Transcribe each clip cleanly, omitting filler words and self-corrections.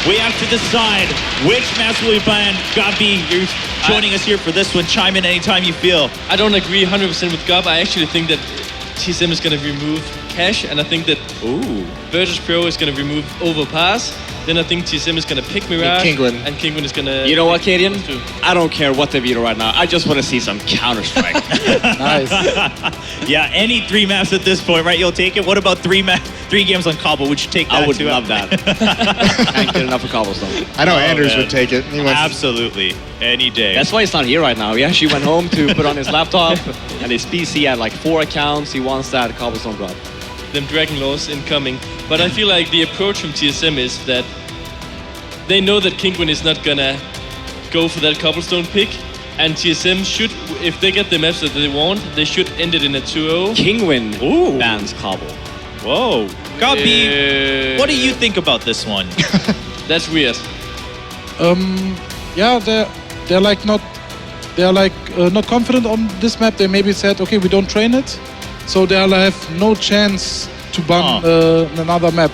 we have to decide which maps will we ban. Gabi, you're joining us here for this one. Chime in anytime you feel. I don't agree 100% with Gab. I actually think that TSM is going to remove Cash, and I think that Virtus Pro is going to remove Overpass. Then I think TSM is going to pick Mirage, and Kinguin is going to... You know what, Cadian? I don't care what they veto right now. I just want to see some Counter-Strike. Nice. Yeah, any 3 maps at this point, right? You'll take it. What about 3 games on Cobble? Would you take that? I would too? love that. Can't get enough of Cobblestone. I know Anders would take it. He wants Absolutely. Any day. That's why he's not here right now. He actually went home to put on his laptop, and his PC had like 4 accounts. He wants that Cobblestone drop. Them Dragon Laws incoming. But I feel like the approach from TSM is that they know that Kinguin is not gonna go for that Cobblestone pick, and TSM should, if they get the maps that they want, they should end it in a 2-0. Kinguin bans Cobble. Whoa. Gabi, what do you think about this one? That's weird. Yeah, they're like not confident on this map. They maybe said, okay, we don't train it, so they'll have no chance to ban another map.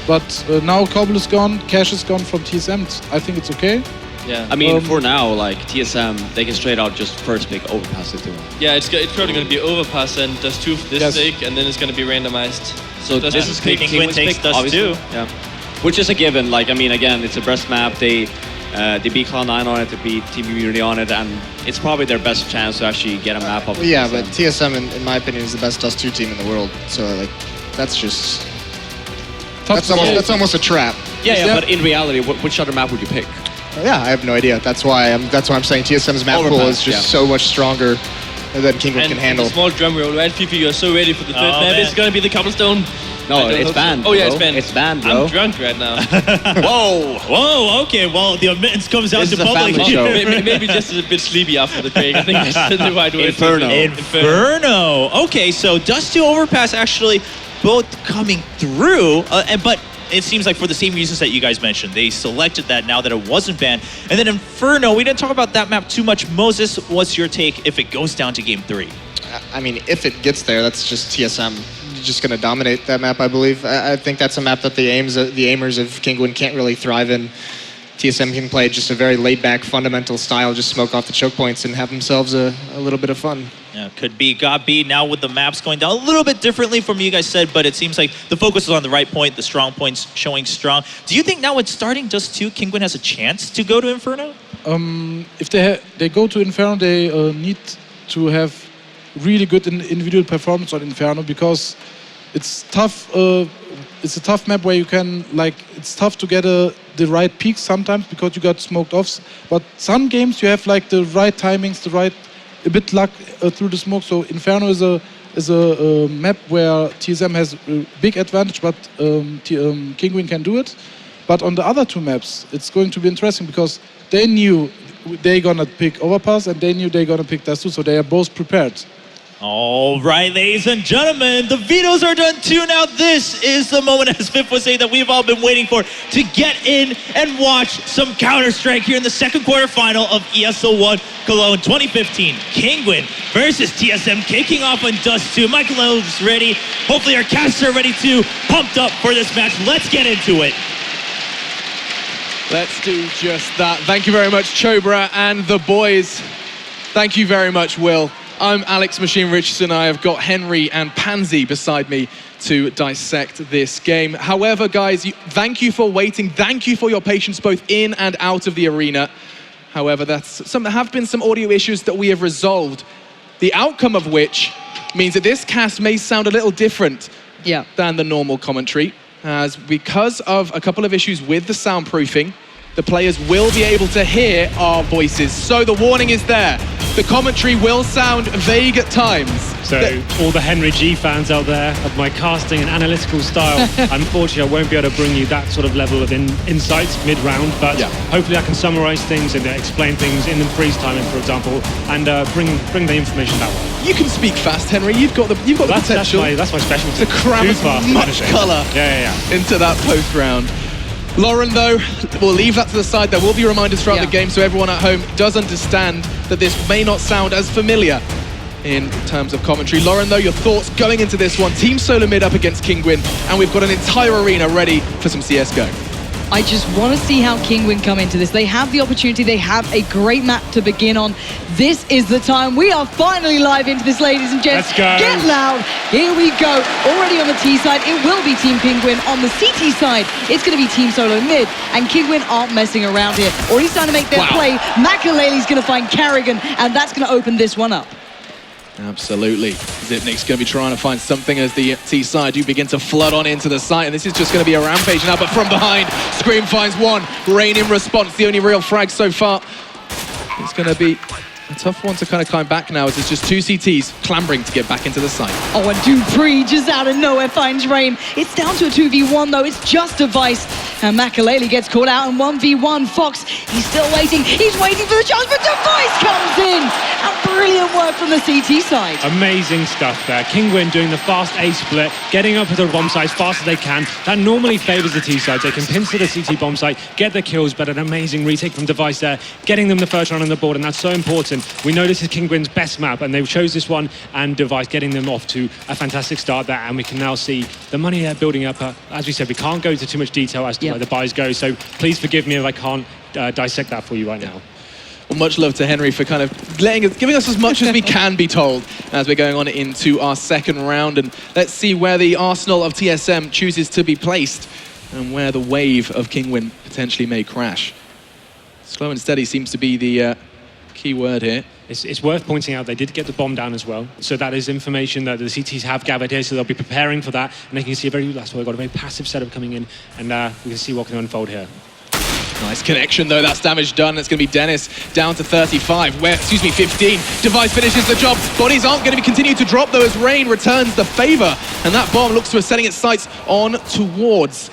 But now Cobble is gone, Cash is gone from TSM. I think it's okay. Yeah. I mean, for now, like TSM, they can straight out just first pick Overpass it to him. Yeah, it's probably going to be Overpass and Dust2 for this sake, and then it's going to be randomized. So this is Kinguin takes Dust2. Yeah. Which is a given. Like, I mean, again, it's a breast map. They beat Cloud9 on it, they beat Team Immunity on it, and it's probably their best chance to actually get a map up. Yeah, but TSM, in my opinion, is the best Dust2 team in the world. So, like, that's just... That's almost a trap. Yeah, but in reality, which other map would you pick? Yeah, I have no idea. That's why I'm saying TSM's map pool is just so much stronger than Kinguin can handle. And a small drum roll, right? Fifi, you're so ready for the third map. It's going to be the Cobblestone. No, it's banned. Oh yeah, it's banned. It's banned, bro. I'm drunk right now. Whoa, okay. Well, the admittance comes out to public. Maybe just a bit sleepy after the break. I think that's the right word. Inferno. Okay, so Dust2 Overpass actually both coming through, but it seems like for the same reasons that you guys mentioned. They selected that now that it wasn't banned. And then Inferno, we didn't talk about that map too much. Moses, what's your take if it goes down to game 3? I mean, if it gets there, that's just TSM just going to dominate that map, I believe. I think that's a map that the aimers of Kinguin can't really thrive in. TSM can play just a very laid-back, fundamental style, just smoke off the choke points and have themselves a little bit of fun. Yeah, could be Gabi now with the maps going down a little bit differently from you guys said, but it seems like the focus is on the right point, the strong points showing strong. Do you think now it's starting Dust2, Kinguin has a chance to go to Inferno? If they go to Inferno, they need to have really good individual performance on Inferno, because it's tough. It's a tough map where you can, like, it's tough to get the right peaks sometimes because you got smoked offs. But some games you have like the right timings, a bit luck through the smoke. So Inferno is a map where TSM has a big advantage, but Kinguin can do it. But on the other 2 maps, it's going to be interesting because they knew they're gonna pick Overpass and they knew they're gonna pick Dust2, so they are both prepared. All right, ladies and gentlemen, the vetoes are done too. Now this is the moment, as Viv was saying, that we've all been waiting for, to get in and watch some Counter-Strike here in the second quarterfinal of ESL One Cologne 2015. Kinguin versus TSM, kicking off on Dust2. Michael is ready. Hopefully our casters are ready too, pumped up for this match. Let's get into it. Let's do just that. Thank you very much, Chobra and the boys. Thank you very much, Will. I'm Alex Machine Richardson. I have got Henry and Pansy beside me to dissect this game. However, guys, thank you for waiting. Thank you for your patience both in and out of the arena. However, there have been some audio issues that we have resolved, the outcome of which means that this cast may sound a little different than the normal commentary, as because of a couple of issues with the soundproofing, the players will be able to hear our voices. So the warning is there. The commentary will sound vague at times. So all the Henry G fans out there of my casting and analytical style, unfortunately I won't be able to bring you that sort of level of insights mid-round, but hopefully I can summarize things and explain things in the freeze timing, for example, and bring the information that way. You can speak fast, Henry. You've got the potential. That's my specialty. To cram as much colour into that post round. Lauren, though, we'll leave that to the side. There will be reminders throughout the game, so everyone at home does understand that this may not sound as familiar in terms of commentary. Lauren, though, your thoughts going into this one. Team Solo Mid up against Kinguin, and we've got an entire arena ready for some CSGO. I just want to see how Kinguin come into this. They have the opportunity. They have a great map to begin on. This is the time. We are finally live into this, ladies and gents. Let's go. Get loud. Here we go. Already on the T side, it will be Team Kinguin. On the CT side, it's going to be Team Solo mid. And Kinguin aren't messing around here. Already starting to make their play. Makalele's going to find Carrigan, and that's going to open this one up. Absolutely. Zipnik's going to be trying to find something as the T side do begin to flood on into the site, and this is just going to be a rampage now, but from behind, Scream finds one. Rain in response, the only real frag so far. It's going to be a tough one to kind of climb back now as it's just two CTs clambering to get back into the site. Oh, and Dupree just out of nowhere finds Rain. It's down to a 2v1 though, it's just Device. And Makalele gets caught out in 1v1. Fox, he's still waiting. He's waiting for the chance, but Device comes in. And brilliant work from the CT side. Amazing stuff there. Kinguin doing the fast A split, getting up to the bomb site as fast as they can. That normally favors the T sides. They can pincer the CT bomb site, get the kills, but an amazing retake from Device there, getting them the first round on the board, and that's so important. We know this is Kinguin's best map, and they chose this one, and Device getting them off to a fantastic start there, and we can now see the money there building up. As we said, we can't go into too much detail as to where the buys go, so please forgive me if I can't dissect that for you right now. Well, much love to Henry for kind of giving us as much as we can be told as we're going on into our second round. And let's see where the arsenal of TSM chooses to be placed and where the wave of Kinguin potentially may crash. Slow and steady seems to be the key word here. It's worth pointing out they did get the bomb down as well, so that is information that the CTs have gathered here, so they'll be preparing for that, and they can see that's why they've got a very passive setup coming in, and we can see what can unfold here. Nice connection though, that's damage done. It's going to be Dennis down to 35, 15. Device finishes the job. Bodies aren't going to be continued to drop though as Rain returns the favor, and that bomb looks to be setting its sights on towards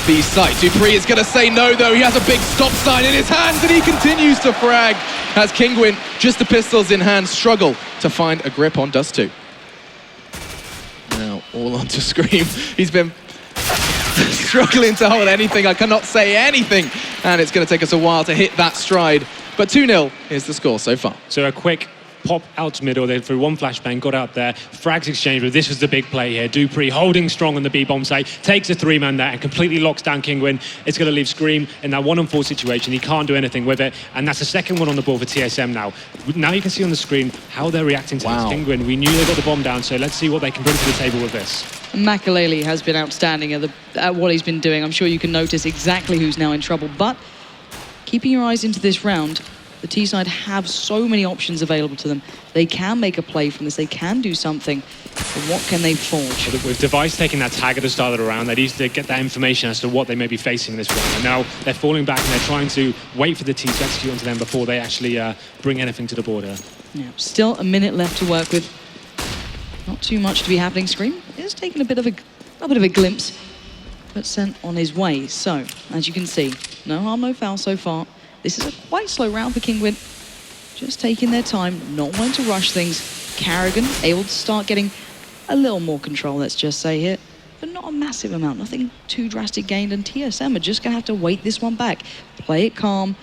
B site. Dupree is going to say no though. He has a big stop sign in his hands and he continues to frag as Kinguin, just the pistols in hand, struggle to find a grip on Dust2. Now all onto Scream. He's been struggling to hold anything. I cannot say anything, and it's going to take us a while to hit that stride. But 2-0 is the score so far. So a quick pop out to middle, they threw one flashbang, got out there, frags exchange, but this was the big play here. Dupree holding strong on the B bomb site, takes a three-man there and completely locks down Kinguin. It's going to leave Scream in that 1-on-4 situation. He can't do anything with it, and that's the second one on the board for TSM now. Now you can see on the screen how they're reacting to this Kinguin. We knew they got the bomb down, so let's see what they can bring to the table with this. Makalele has been outstanding at what he's been doing. I'm sure you can notice exactly who's now in trouble, but keeping your eyes into this round, the T-side have so many options available to them. They can make a play from this. They can do something. But what can they forge? With Device taking that tag at the start of the round, they need to get that information as to what they may be facing in this round. And now they're falling back and they're trying to wait for the T to execute onto them before they actually bring anything to the border. Yeah, still a minute left to work with. Not too much to be happening. Scream is taking a bit of a glimpse, but sent on his way. So, as you can see, no harm, no foul so far. This is a quite slow round for Kinguin. Just taking their time, not wanting to rush things. Carrigan able to start getting a little more control, let's just say here, but not a massive amount, nothing too drastic gained, and TSM are just gonna have to wait this one back. Play it calm,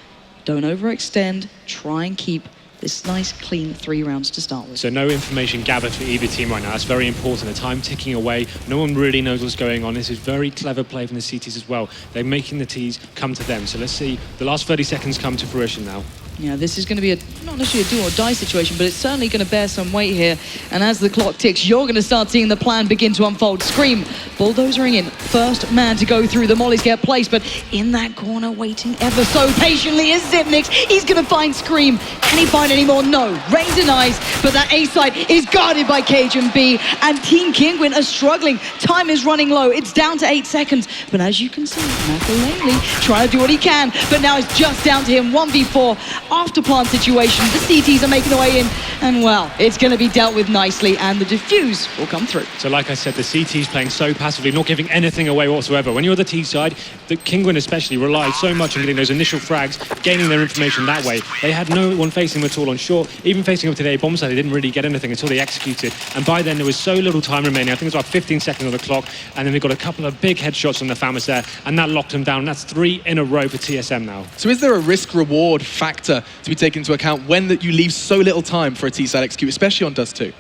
don't overextend, try and keep this nice, clean 3 rounds to start with. So no information gathered for either team right now. That's very important. The time ticking away. No one really knows what's going on. This is very clever play from the CTs as well. They're making the Ts come to them. So let's see the last 30 seconds come to fruition now. Yeah, this is going to be not necessarily a do or die situation, but it's certainly going to bear some weight here. And as the clock ticks, you're going to start seeing the plan begin to unfold. Scream, bulldozering in. First man to go through. The mollies get placed, but in that corner, waiting ever so patiently is Zipnix. He's going to find Scream. Can he find any more? No. Rain denies, but that A side is guarded by Cajun B. And Team Kinguin are struggling. Time is running low. It's down to 8 seconds. But as you can see, Makalele trying to do what he can, but now it's just down to him. 1v4. After plant situation, the CTs are making their way in, and well, it's going to be dealt with nicely, and the defuse will come through. So like I said, the CT's playing so passively, not giving anything away whatsoever. When you're the T side, the Kinguin especially relied so much on getting those initial frags, gaining their information that way. They had no one facing them at all on short. Even facing up to their bomb side, they didn't really get anything until they executed. And by then, there was so little time remaining. I think it was about 15 seconds on the clock, and then we got a couple of big headshots on the Famas there, and that locked them down. That's 3 in a row for TSM now. So is there a risk-reward factor factor to be taken into account when that you leave so little time for a T-side execute, especially on Dust2?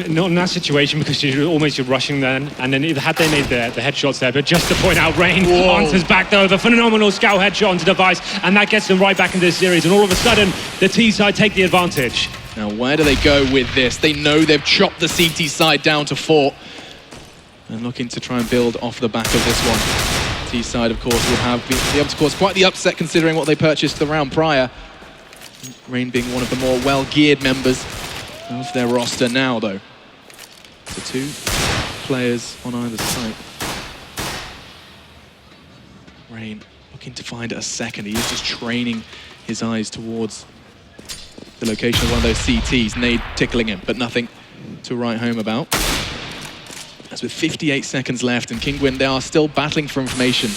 Not in that situation, because you're rushing then, and then had they made the headshots there, but just to point out, Rain answers back though, the phenomenal scout headshot onto Device, and that gets them right back into this series, and all of a sudden, the T-side take the advantage. Now, where do they go with this? They know they've chopped the CT side down to 4, and looking to try and build off the back of this one. T-side, of course, would have been able to cause quite the upset considering what they purchased the round prior. Rain being one of the more well-geared members of their roster now, though. So 2 players on either side. Rain looking to find a second. He is just training his eyes towards the location of one of those CTs. Nade tickling him, but nothing to write home about. As with 58 seconds left, and Kinguin, they are still battling for information.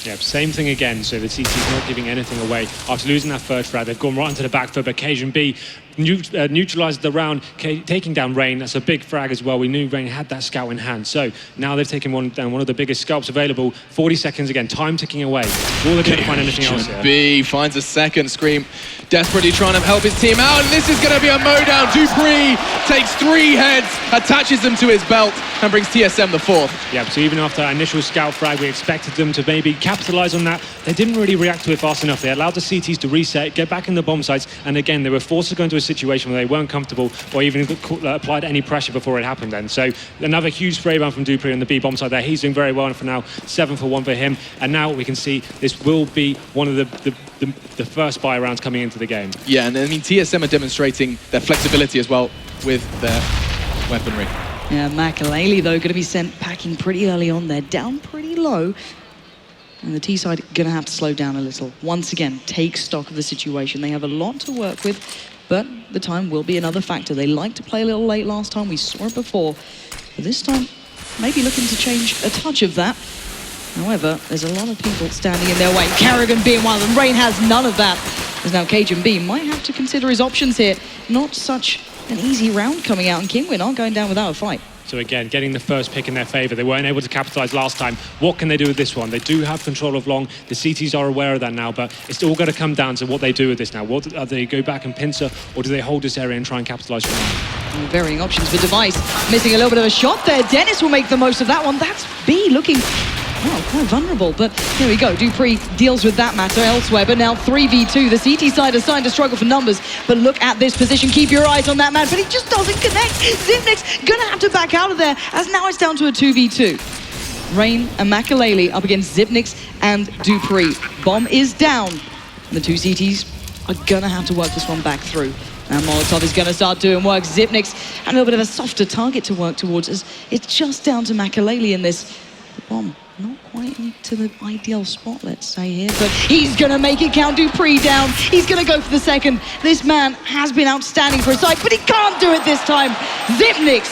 Yeah, same thing again, so the TT's not giving anything away. After losing that first frag, they've gone right into the back foot, but Cajun B neutralized the round, taking down Rain. That's a big frag as well. We knew Rain had that scout in hand. So now they've taken down one of the biggest scalps available. 40 seconds again, time ticking away. Will they be able to find anything else here? B finds a second. Scream desperately trying to help his team out, and this is going to be a mowdown. dupreeh takes 3 heads, attaches them to his belt, and brings TSM the 4th. Yeah, so even after that initial scout frag, we expected them to maybe capitalize on that. They didn't really react to it fast enough. They allowed the CTs to reset, get back in the bomb sites, and again, they were forced to go into a situation where they weren't comfortable or even applied any pressure before it happened then. So another huge spray down from dupreeh on the B bomb side there. He's doing very well for now. 7 for 1 for him. And now we can see this will be one of the first buy rounds coming into the game. Yeah, and I mean, TSM are demonstrating their flexibility as well with their weaponry. Yeah, Makalele, though, going to be sent packing pretty early on there, down pretty low. And the T-side going to have to slow down a little. Once again, take stock of the situation. They have a lot to work with, but the time will be another factor. They liked to play a little late last time. We saw it before. But this time, maybe looking to change a touch of that. However, there's a lot of people standing in their way. Karrigan being one of them. Rain has none of that. As now Cajun B might have to consider his options here. Not such an easy round coming out, and Kinguin aren't going down without a fight. So again, getting the first pick in their favor. They weren't able to capitalize last time. What can they do with this one? They do have control of long. The CTs are aware of that now, but it's all going to come down to what they do with this now. What do they go back and pincer, or do they hold this area and try and capitalize from that? Varying options for Device. Missing a little bit of a shot there. Dennis will make the most of that one. That's B looking, well, quite vulnerable, but here we go. dupreeh deals with that matter elsewhere, but now 3v2. The CT side is starting to struggle for numbers, but look at this position. Keep your eyes on that man, but he just doesn't connect. Xyp9x gonna have to back out of there, as now it's down to a 2v2. Rain and Makalele up against Xyp9x and dupreeh. Bomb is down. The 2 CTs are gonna have to work this one back through. And Molotov is going to start doing work. Xyp9x and a little bit of a softer target to work towards. As it's just down to Makalele in this. The bomb not quite into the ideal spot, let's say here, but he's going to make it count. dupreeh down. He's going to go for the second. This man has been outstanding for a side, but he can't do it this time. Xyp9x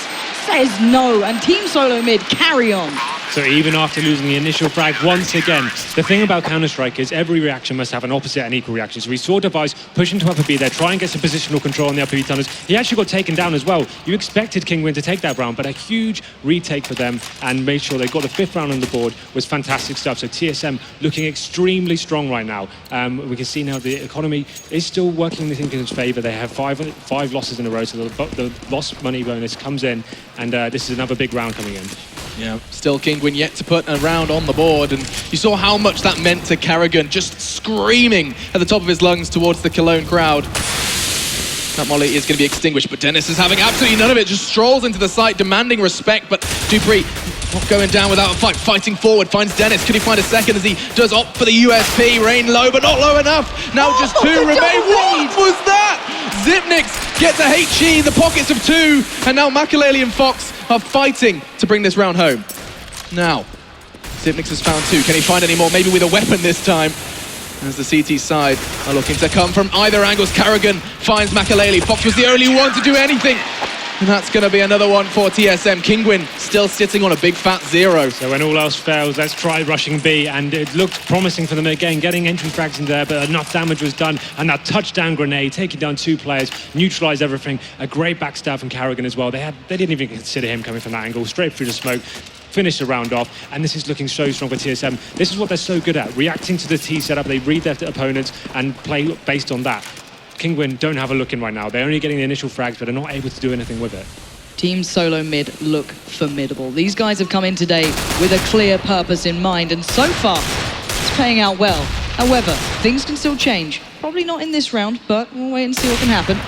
says no, and Team Solo Mid carry on. So even after losing the initial frag, once again, the thing about Counter-Strike is every reaction must have an opposite and equal reaction. So we saw Device pushing to upper B there, try and get some positional control on the upper B tunnels. He actually got taken down as well. You expected Kinguin to take that round, but a huge retake for them and made sure they got the 5th round on the board was fantastic stuff. So TSM looking extremely strong right now. We can see now the economy is still working in Kinguin's favor. They have five losses in a row, so the lost money bonus comes in, and this is another big round coming in. Yeah, still Kinguin yet to put a round on the board, and you saw how much that meant to Karrigan, just screaming at the top of his lungs towards the Cologne crowd. That molly is going to be extinguished, but Dennis is having absolutely none of it, just strolls into the site, demanding respect, but dupreeh not going down without a fight, fighting forward, finds Dennis. Could he find a second as he does opt for the USP? Rain low, but not low enough. Now just 2 remain. What was that? Xyp9x gets a HE, the pockets of 2, and now Makalele and Fox are fighting to bring this round home. Now, Xyp9x has found 2. Can he find any more? Maybe with a weapon this time. As the CT side are looking to come from either angles. Karrigan finds Makalele. Fox was the only one to do anything. And that's going to be another one for TSM. Kinguin still sitting on a big fat 0. So when all else fails, let's try rushing B, and it looked promising for them again, getting entry frags in there, but enough damage was done, and that touchdown grenade, taking down 2 players, neutralized everything. A great backstab from Karrigan as well. They didn't even consider him coming from that angle, straight through the smoke. Finish the round off, and this is looking so strong for TSM. This is what they're so good at, reacting to the T setup. They read their opponents and play based on that. Kinguin don't have a look in right now. They're only getting the initial frags, but are not able to do anything with it. Team Solo Mid look formidable. These guys have come in today with a clear purpose in mind, and so far, it's paying out well. However, things can still change. Probably not in this round, but we'll wait and see what can happen.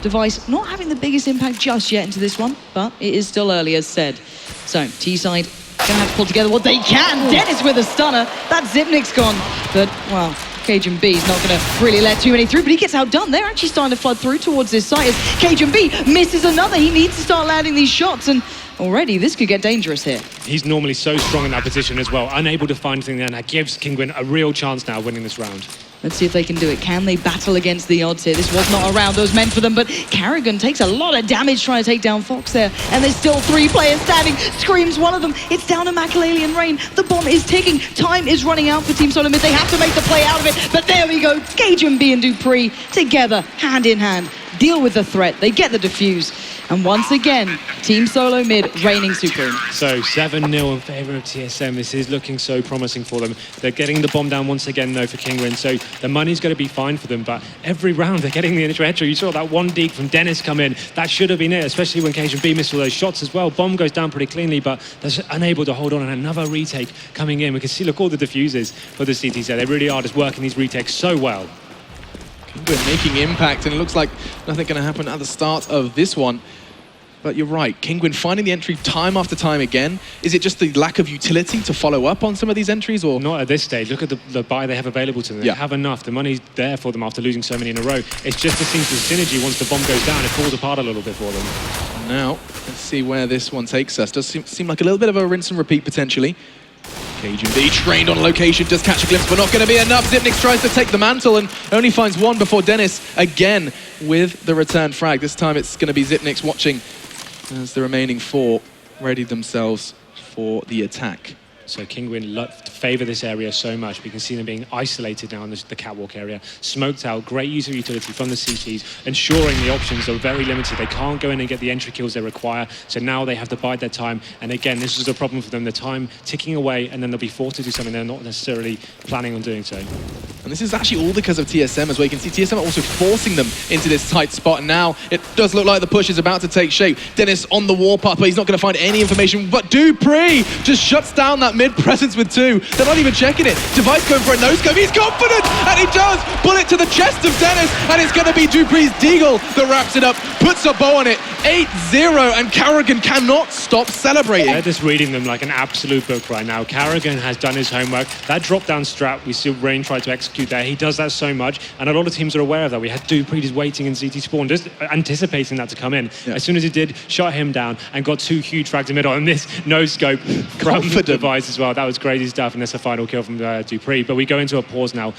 Device not having the biggest impact just yet into this one, but it is still early, as said. So, T-side gonna have to pull together what they can. Dennis with a stunner. That Zipnik's gone. But, well, Cajun B's not going to really let too many through, but he gets outdone. They're actually starting to flood through towards this site as Cajun B misses another. He needs to start landing these shots, and already this could get dangerous here. He's normally so strong in that position as well, unable to find anything there, and that gives Kinguin a real chance now winning this round. Let's see if they can do it. Can they battle against the odds here? This was not a round that was meant for them, but Carrigan takes a lot of damage trying to take down Fox there, and there's still 3 players standing. Screams one of them. It's down to Makalele and Rain. The bomb is ticking. Time is running out for Team Solo Mid. They have to make the play out of it, but there we go. Cajun B and Dupree together, hand in hand, deal with the threat. They get the defuse, and once again, Team Solo Mid reigning supreme. So 7-0 in favour of TSM. This is looking so promising for them. They're getting the bomb down once again, though, for Kinguin, so the money's going to be fine for them, but every round they're getting the initial headshot. You saw that one deke from Dennis come in. That should have been it, especially when Cajun B missed all those shots as well. Bomb goes down pretty cleanly, but they're unable to hold on, and another retake coming in. We can see, look, all the diffusers for the CTZ. They really are just working these retakes so well. Kinguin making impact, and it looks like nothing going to happen at the start of this one. But you're right, Kinguin finding the entry time after time again. Is it just the lack of utility to follow up on some of these entries, or? Not at this stage. Look at the buy they have available to them. They have enough. The money's there for them after losing so many in a row. It's just it seems the synergy, once the bomb goes down, it falls apart a little bit for them. Now, let's see where this one takes us. Does seem like a little bit of a rinse and repeat, potentially. Cajun B trained on location, does catch a glimpse, but not going to be enough. Zipnik tries to take the mantle and only finds one before Dennis again with the return frag. This time it's going to be Zipnik's watching as the remaining 4 ready themselves for the attack. So Kinguin favour this area so much. We can see them being isolated now in the catwalk area. Smoked out, great use of utility from the CTs, ensuring the options are very limited. They can't go in and get the entry kills they require, so now they have to bide their time. And again, this is a problem for them. The time ticking away, and then they'll be forced to do something they're not necessarily planning on doing so. And this is actually all because of TSM as well. You can see TSM are also forcing them into this tight spot. And now it does look like the push is about to take shape. Dennis on the warpath, but he's not going to find any information. But Dupree just shuts down that mid presence with 2. They're not even checking it. Device going for a no-scope. He's confident, and he does. Bullet to the chest of Dennis, and it's going to be Dupree's Deagle that wraps it up, puts a bow on it. 8-0, and Carrigan cannot stop celebrating. They're just reading them like an absolute book right now. Carrigan has done his homework. That drop-down strat, we see Rain try to execute there. He does that so much, and a lot of teams are aware of that. We had Dupree just waiting in CT spawn, just anticipating that to come in. Yeah. As soon as he did, shot him down and got 2 huge frags in the middle, and this no-scope from the Device as well. That was crazy stuff, and that's a final kill from Dupree. But we go into a pause now.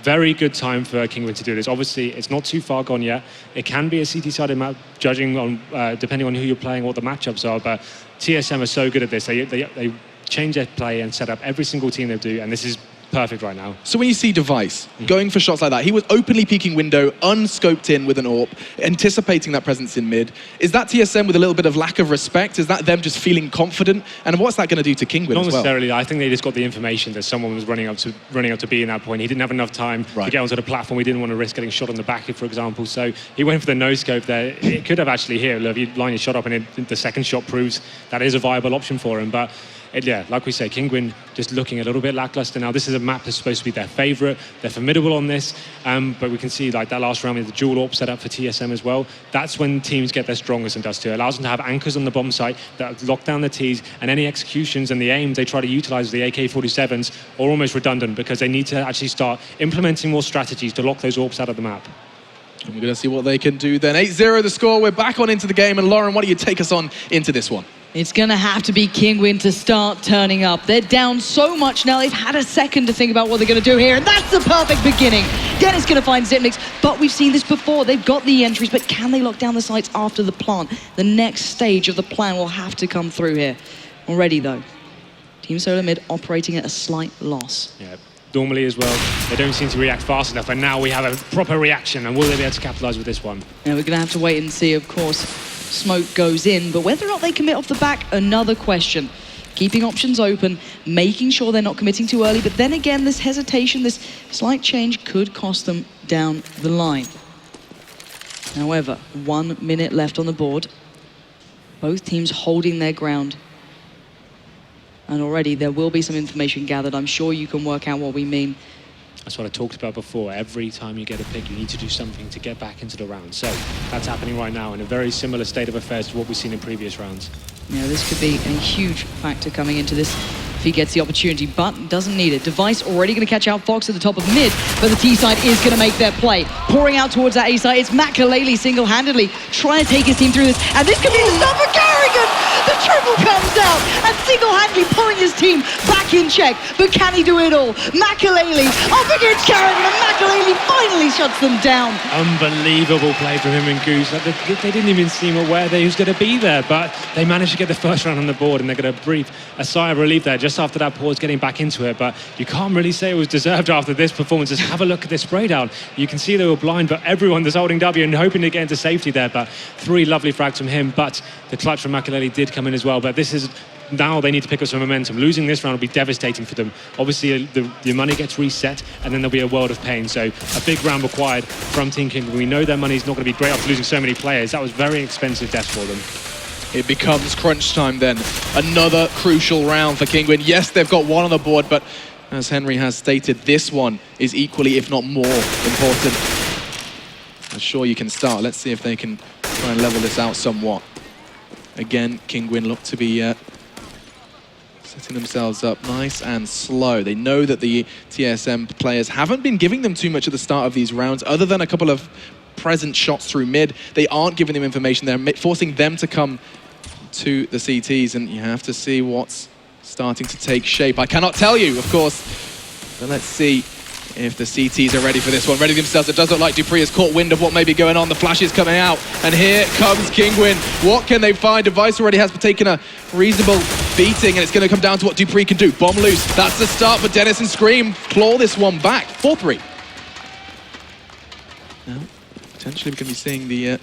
Very good time for Kinguin to do this. Obviously, it's not too far gone yet. It can be a CT-sided map, judging on depending on who you're playing, what the matchups are. But TSM are so good at this. They change their play and set up every single team they do, and this is perfect right now. So when you see Device going for shots like that, he was openly peeking window, unscoped in with an AWP, anticipating that presence in mid. Is that TSM with a little bit of lack of respect? Is that them just feeling confident? And what's that going to do to Kinguin as well? Not necessarily. I think they just got the information that someone was running up to be in that point. He didn't have enough time to get onto the platform. He didn't want to risk getting shot on the back, for example. So he went for the no-scope there. It could have actually hit. If you line your shot up and the second shot proves that is a viable option for him. But yeah, like we say, Kinguin just looking a little bit lackluster now. This is a map that's supposed to be their favourite. They're formidable on this, but we can see like that last round with the dual AWP set up for TSM as well. That's when teams get their strongest in Dust2. It allows them to have anchors on the bomb site that lock down the Ts, and any executions and the aims they try to utilise the AK-47s are almost redundant because they need to actually start implementing more strategies to lock those AWPs out of the map. And we're going to see what they can do then. 8-0 the score. We're back on into the game, and Lauren, why don't you take us on into this one? It's going to have to be Kinguin to start turning up. They're down so much now. They've had a second to think about what they're going to do here, and that's the perfect beginning. Dennis going to find Zipnik's, but we've seen this before. They've got the entries, but can they lock down the sites after the plant? The next stage of the plan will have to come through here. Already, though, Team Solo Mid operating at a slight loss. Yeah. Normally as well, they don't seem to react fast enough, and now we have a proper reaction, and will they be able to capitalise with this one? Yeah, we're going to have to wait and see, of course. Smoke goes in, but whether or not they commit off the back, another question. Keeping options open, making sure they're not committing too early, but then again, this hesitation, this slight change could cost them down the line. However, 1 minute left on the board. Both teams holding their ground. And already there will be some information gathered. I'm sure you can work out what we mean. That's what I talked about before. Every time you get a pick, you need to do something to get back into the round. So that's happening right now in a very similar state of affairs to what we've seen in previous rounds. Yeah, this could be a huge factor coming into this if he gets the opportunity, but doesn't need it. Device already going to catch out Fox at the top of mid, but the T side is going to make their play. Pouring out towards that A side, it's Makalele single-handedly trying to take his team through this, and this could be the start for Carrigan! The triple comes out, and single-handedly pulling his team back in check, but can he do it all? Makalele up against Carrigan, and Makalele finally shuts them down. Unbelievable play from him and Goose. Like they didn't even seem aware that he was going to be there, but they managed to get the first round on the board, and they're going to breathe a sigh of relief there just after that pause, getting back into it. But you can't really say it was deserved after this performance. Just have a look at this spray down. You can see they were blind, but everyone was holding W and hoping to get into safety there. But 3 lovely frags from him, but the clutch from Makalele did come in as well. But this is now they need to pick up some momentum. Losing this round will be devastating for them. Obviously, the money gets reset, and then there'll be a world of pain. So a big round required from Team Kinguin. We know their money's not going to be great after losing so many players. That was very expensive death for them. It becomes crunch time then. Another crucial round for Kinguin. Yes, they've got 1 on the board, but as Henry has stated, this one is equally, if not more, important. I'm sure you can start. Let's see if they can try and level this out somewhat. Again, Kinguin look to be setting themselves up nice and slow. They know that the TSM players haven't been giving them too much at the start of these rounds, other than a couple of present shots through mid. They aren't giving them information. They're forcing them to come to the CTs, and you have to see what's starting to take shape. I cannot tell you, of course, but let's see if the CTs are ready for this one. Ready themselves. It does look like Dupree has caught wind of what may be going on. The flash is coming out, and here comes Kinguin. What can they find? Device already has taken a reasonable beating, and it's going to come down to what Dupree can do. Bomb loose. That's the start for Dennis and Scream. Claw this one back. 4-3. Now, potentially we're going to be seeing the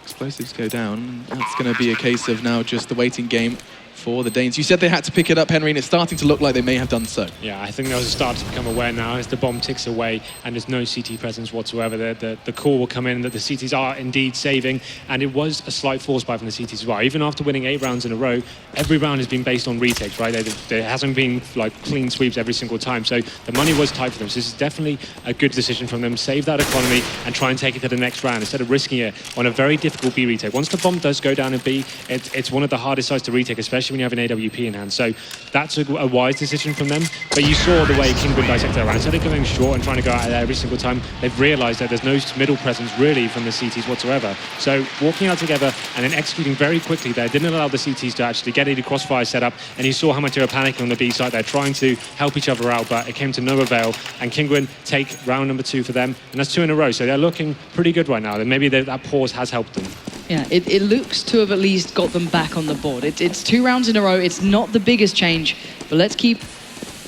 explosives go down. That's going to be a case of now just the waiting game for the Danes. You said they had to pick it up, Henry, and it's starting to look like they may have done so. Yeah, I think they'll start to become aware now as the bomb ticks away and there's no CT presence whatsoever. The call will come in that the CTs are indeed saving, and it was a slight force buy from the CTs as well. Even after winning 8 rounds in a row, every round has been based on retakes, right? There hasn't been like clean sweeps every single time, so the money was tight for them. So this is definitely a good decision from them. Save that economy and try and take it to the next round instead of risking it on a very difficult B retake. Once the bomb does go down in B, it's one of the hardest sides to retake, especially when you have an AWP in hand. So that's a wise decision from them. But you saw the way Kinguin dissected around. Instead of going short and trying to go out there every single time, they've realised that there's no middle presence really from the CTs whatsoever. So walking out together and then executing very quickly there didn't allow the CTs to actually get any crossfire set up. And you saw how much they were panicking on the B side. They're trying to help each other out, but it came to no avail. And Kinguin take round number 2 for them, and that's 2 in a row. So they're looking pretty good right now. And maybe that pause has helped them. Yeah, it looks to have at least got them back on the board. It's 2 rounds in a row. It's not the biggest change, but let's keep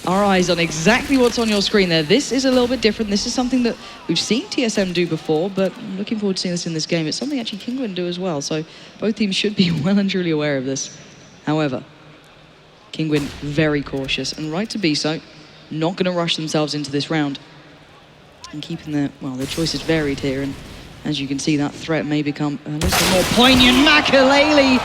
our eyes on exactly what's on your screen there. This is a little bit different. This is something that we've seen TSM do before, but I'm looking forward to seeing this in this game. It's something actually Kinguin do as well, so both teams should be well and truly aware of this. However, Kinguin very cautious, and right to be so. Not going to rush themselves into this round, and keeping their choices varied here. And as you can see, that threat may become a little more poignant. Makalele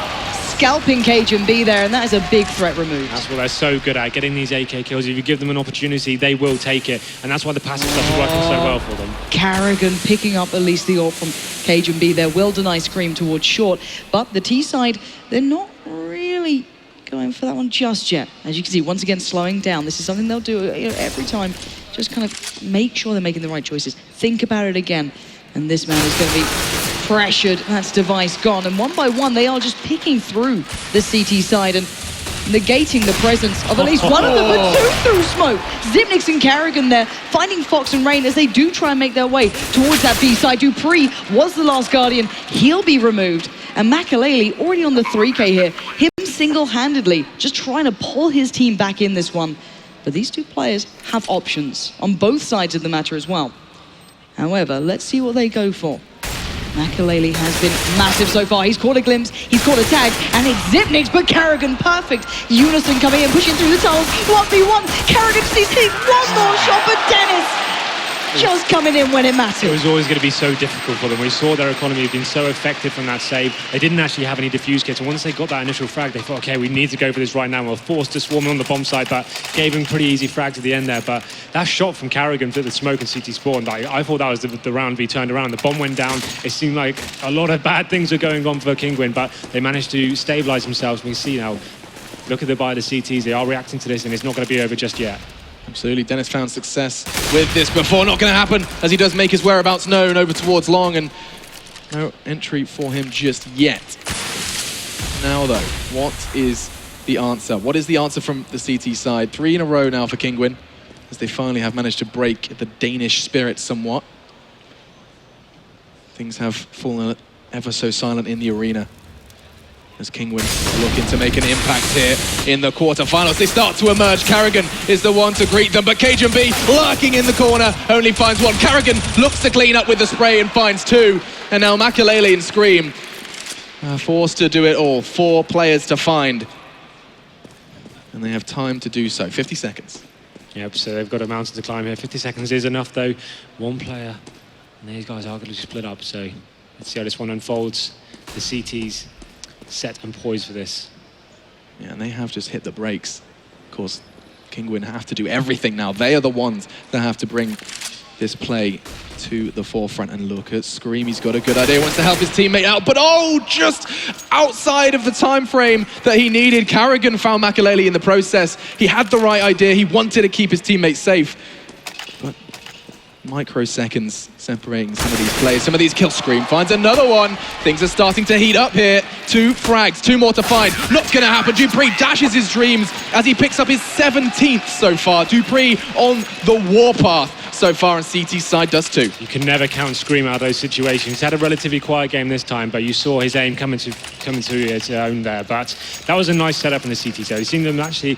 scalping KGB there, and that is a big threat removed. That's what they're so good at, getting these AK kills. If you give them an opportunity, they will take it, and that's why the passive stuff is working so well for them. Carrigan picking up at least the ult from KGB there. Will deny Scream towards short, but the T side, they're not really going for that one just yet. As you can see, once again slowing down. This is something they'll do every time. Just kind of make sure they're making the right choices. Think about it again. And this man is going to be pressured. That's Device gone. And one by one, they are just picking through the CT side and negating the presence of at least one of them, but 2 through smoke. Zipnix and Carrigan there, finding Fox and Rain as they do try and make their way towards that B side. Dupree was the last Guardian. He'll be removed. And Makalele already on the 3K here. Him single-handedly just trying to pull his team back in this one. But these 2 players have options on both sides of the matter as well. However, let's see what they go for. Makalele has been massive so far. He's caught a glimpse, he's caught a tag, and it's Zipnix, but Carrigan perfect. Unison coming in, pushing through the tunnels. 1v1. Carrigan sees one more shot, but Dennis just coming in when it mattered. It was always going to be so difficult for them. We saw their economy had been so effective from that save. They didn't actually have any defuse kits, and once they got that initial frag, they thought, okay, we need to go for this right now. We're forced to swarm on the bomb side, but gave him pretty easy frags at the end there. But that shot from Carrigan to the smoke and CT spawn, I thought that was the round V turned around. The bomb went down. It seemed like a lot of bad things were going on for Kinguin, but they managed to stabilize themselves. We see now, look at the buy the CTs. They are reacting to this, and it's not going to be over just yet. Absolutely, Dennis found success with this before. Not going to happen as he does make his whereabouts known over towards Long, and no entry for him just yet. Now though, what is the answer? What is the answer from the CT side? 3 in a row now for Kinguin, as they finally have managed to break the Danish spirit somewhat. Things have fallen ever so silent in the arena, as Kinguin looking to make an impact here in the quarterfinals. They start to emerge. Carrigan is the one to greet them, but Cajun B lurking in the corner, only finds one. Carrigan looks to clean up with the spray and finds 2. And now Makalele and Scream are forced to do it all. 4 players to find. And they have time to do so. 50 seconds. Yep, so they've got a mountain to climb here. 50 seconds is enough though. 1 player, and these guys are going to split up. So let's see how this one unfolds. The CTs set and poised for this. Yeah, and they have just hit the brakes. Of course, Kinguin have to do everything now. They are the ones that have to bring this play to the forefront. And look at Scream, he's got a good idea, wants to help his teammate out, but oh, just outside of the time frame that he needed. Carrigan found Makalele in the process. He had the right idea, he wanted to keep his teammate safe. But microseconds separating some of these players. Some of these kills. Scream finds another one. Things are starting to heat up here. 2 frags, 2 more to find. Not gonna happen. Dupree dashes his dreams as he picks up his 17th so far. Dupree on the warpath so far on CT's side. Dust2. You can never count Scream out of those situations. He's had a relatively quiet game this time, but you saw his aim coming to its own there. But that was a nice setup on the CT side. You've seen them actually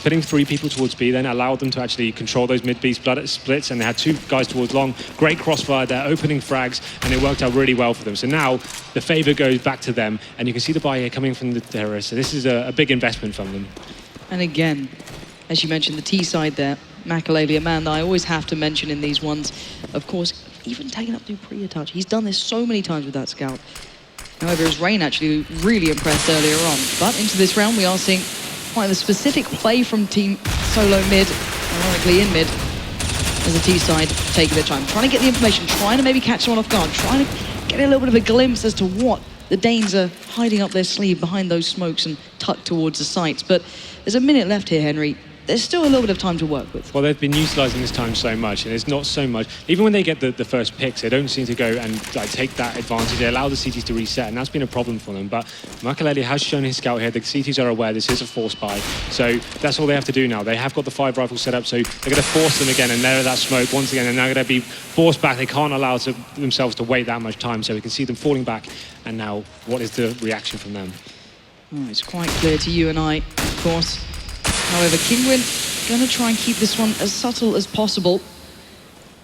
putting 3 people towards B, then allowed them to actually control those mid-B splits, and they had 2 guys towards Long. Great crossfire there, opening frags, and it worked out really well for them. So now the favor goes back to them, and you can see the buy here coming from the terrorists. So this is a big investment from them. And again, as you mentioned, the T side there, Makalele, a man that I always have to mention in these ones. Of course, even taking up Dupree a touch. He's done this so many times with that scout. However, his Rain actually really impressed earlier on. But into this round, we are seeing quite a specific play from Team Solo mid, ironically in mid, as the T side taking their time, trying to get the information, trying to maybe catch someone off guard, trying to get a little bit of a glimpse as to what the Danes are hiding up their sleeve behind those smokes and tucked towards the sights. But there's a minute left here, Henry. There's still a little bit of time to work with. Well, they've been utilising this time so much, and it's not so much. Even when they get the first picks, they don't seem to go and take that advantage. They allow the CTs to reset, and that's been a problem for them. But Makalele has shown his scout here. The CTs are aware this is a force buy, so that's all they have to do now. They have got the 5 rifles set up, so they're going to force them again, and there that smoke once again, and they're going to be forced back. They can't allow themselves to wait that much time, so we can see them falling back. And now, what is the reaction from them? Oh, it's quite clear to you and I, of course. However, Kinguin going to try and keep this one as subtle as possible.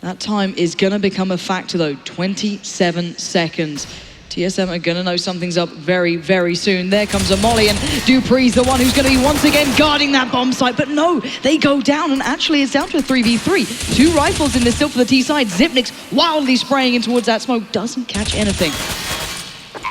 That time is going to become a factor though. 27 seconds. TSM are going to know something's up very, very soon. There comes a molly, and Dupree's the one who's going to be once again guarding that bomb site. But no, they go down, and actually it's down to a 3v3. 2 rifles in this still for the T side. Zipnik's wildly spraying in towards that smoke. Doesn't catch anything.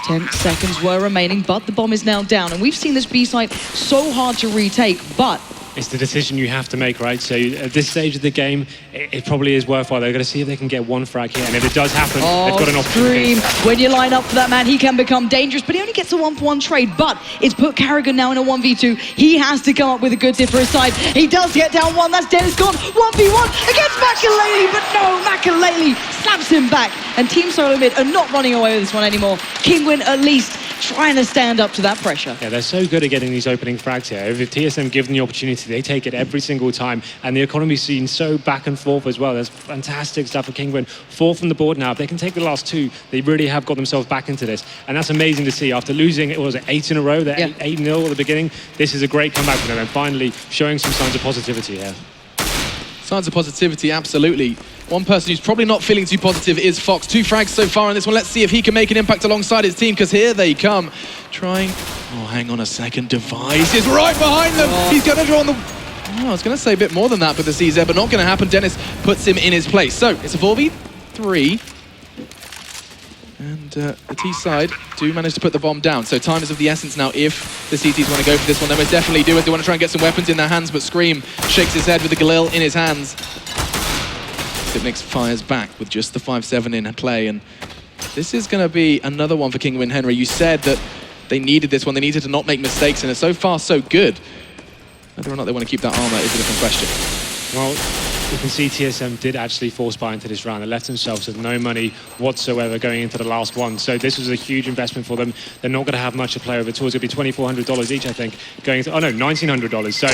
10 seconds were remaining, but the bomb is now down. And we've seen this B site so hard to retake, but it's the decision you have to make, right? So at this stage of the game, it probably is worthwhile. They're going to see if they can get 1 frag here, and if it does happen, they've got an opportunity. When you line up for that man, he can become dangerous, but he only gets a 1-for-1 trade. But it's put Carrigan now in a 1v2. He has to come up with a good tip for his side. He does get down 1. That's Dennis gone. 1v1 against Makalele, but no, Makalele slaps him back. And Team Solo Mid are not running away with this one anymore. Kinguin at least trying to stand up to that pressure. Yeah, they're so good at getting these opening frags here. If TSM give them the opportunity, they take it every single time. And the economy's seen so back and forth as well. There's fantastic stuff for Kinguin. 4 from the board now. If they can take the last 2, they really have got themselves back into this. And that's amazing to see. After losing, it was 8 in a row. They're 8-0 at the beginning. This is a great comeback for them, and finally showing some signs of positivity here. Signs of positivity, absolutely. One person who's probably not feeling too positive is Fox. 2 frags so far on this one. Let's see if he can make an impact alongside his team, because here they come. Trying... Oh, hang on a second. Device is right behind them. He's going to draw on the Oh, I was going to say a bit more than that with the CZ, but not going to happen. Dennis puts him in his place. So it's a 4v3. And the T side do manage to put the bomb down. So time is of the essence now if the CTs want to go for this one. They most definitely do it. They want to try and get some weapons in their hands, but Scream shakes his head with the Galil in his hands. Sipnix fires back with just the 5-7 in play. And this is going to be another one for Kinguin. Henry, you said that they needed this one. They needed to not make mistakes, and it's so far so good. Whether or not they want to keep that armor is a different question. Well, you can see TSM did actually force buy into this round. They left themselves with no money whatsoever going into the last one. So this was a huge investment for them. They're not going to have much to play over. It's going to be $2,400 each, I think, going into, oh no, $1,900. So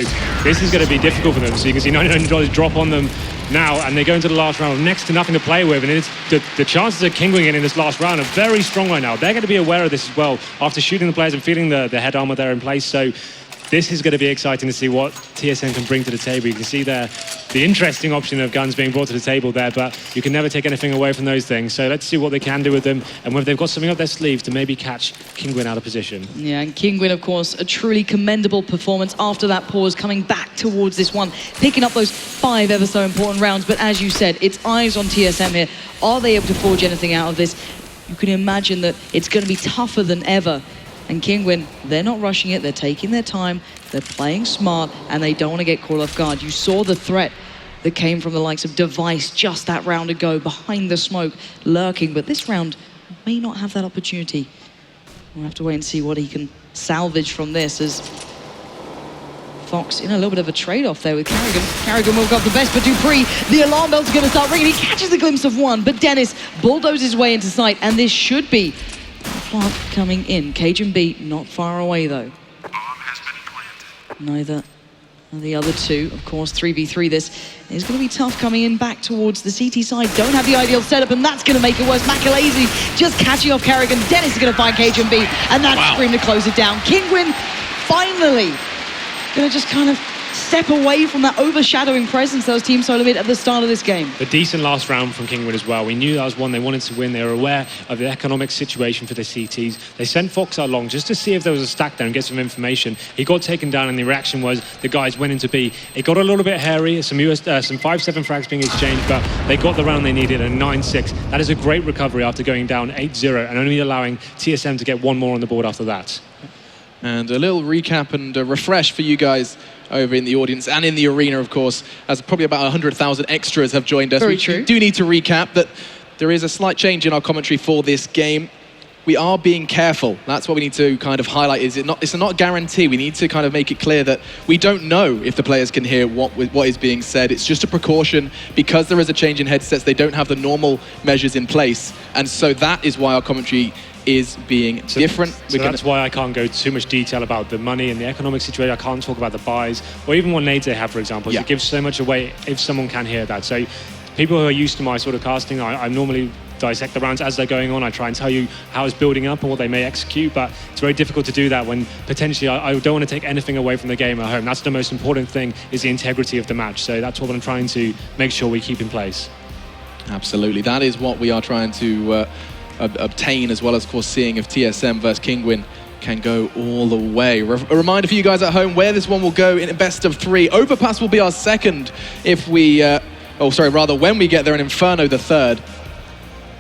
this is going to be difficult for them. So you can see $900 drop on them now, and they go into the last round with next to nothing to play with. And it's the chances of Kinguin in this last round are very strong right now. They're going to be aware of this as well after shooting the players and feeling the head armor there in place. So this is going to be exciting to see what TSM can bring to the table. You can see there the interesting option of guns being brought to the table there, but you can never take anything away from those things. So let's see what they can do with them and whether they've got something up their sleeve to maybe catch Kinguin out of position. Yeah, and Kinguin, of course, a truly commendable performance after that pause, coming back towards this one, picking up those 5 ever so important rounds. But as you said, it's eyes on TSM here. Are they able to forge anything out of this? You can imagine that it's going to be tougher than ever. And Kinguin, they're not rushing it, they're taking their time, they're playing smart, and they don't want to get caught off guard. You saw the threat that came from the likes of Device just that round ago, behind the smoke, lurking, but this round may not have that opportunity. We'll have to wait and see what he can salvage from this, as Fox in a little bit of a trade-off there with Carrigan. Carrigan will go up the best, but Dupree, the alarm bells are going to start ringing. He catches a glimpse of one, but Dennis bulldozes his way into sight, and this should be plant coming in. Cajun B not far away though. Neither are the other two. Of course, 3v3 this is going to be tough coming in back towards the CT side. Don't have the ideal setup, and that's going to make it worse. Makalese just catching off Carrigan. Dennis is going to find Cajun B, and that's Scream to close it down. Kinguin finally going to just kind of step away from that overshadowing presence that was Team Solo Mid at the start of this game. A decent last round from Kinguin as well. We knew that was one they wanted to win. They were aware of the economic situation for the CTs. They sent Fox out long just to see if there was a stack there and get some information. He got taken down, and the reaction was the guys went into B. It got a little bit hairy, some 5-7 frags being exchanged, but they got the round they needed, a 9-6. That is a great recovery after going down 8-0 and only allowing TSM to get one more on the board after that. And a little recap and a refresh for you guys over in the audience and in the arena, of course, as probably about 100,000 extras have joined us. Very true. We do need to recap that there is a slight change in our commentary for this game. We are being careful. That's what we need to kind of highlight. It's not a guarantee. We need to kind of make it clear that we don't know if the players can hear what is being said. It's just a precaution. Because there is a change in headsets, they don't have the normal measures in place. And so that is why our commentary is being different. So that's why I can't go too much detail about the money and the economic situation. I can't talk about the buys or even what nades they have, for example. Yeah. It gives so much away if someone can hear that. So people who are used to my sort of casting, I normally dissect the rounds as they're going on. I try and tell you how it's building up and what they may execute, but it's very difficult to do that when potentially I don't want to take anything away from the game at home. That's the most important thing, is the integrity of the match. So that's what I'm trying to make sure we keep in place. Absolutely. That is what we are trying to obtain, as well as, of course, seeing if TSM versus Kinguin can go all the way. A reminder for you guys at home where this one will go in a best of 3. Overpass will be our second if we, when we get there, and Inferno the third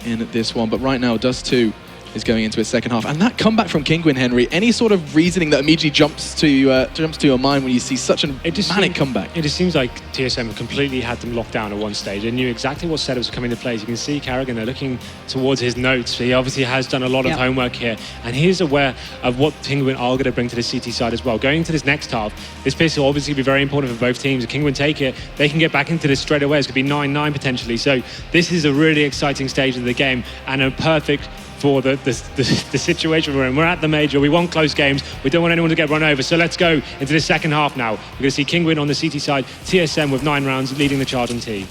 in this one. But right now, Dust2 is going into his second half. And that comeback from Kinguin, Henry, any sort of reasoning that immediately jumps to your mind when you see such a manic comeback? It just seems like TSM completely had them locked down at one stage. They knew exactly what setups were coming into place. You can see Carrigan, they're looking towards his notes. He obviously has done a lot of homework here, and he's aware of what Kinguin are going to bring to the CT side as well. Going into this next half, this pace will obviously be very important for both teams. If Kinguin take it, they can get back into this straight away. It's going to be 9-9 potentially. So this is a really exciting stage of the game, and a perfect for the situation we're in. We're at the major. We want close games. We don't want anyone to get run over. So let's go into the second half now. We're going to see Kinguin on the CT side, TSM with 9 rounds leading the charge on T.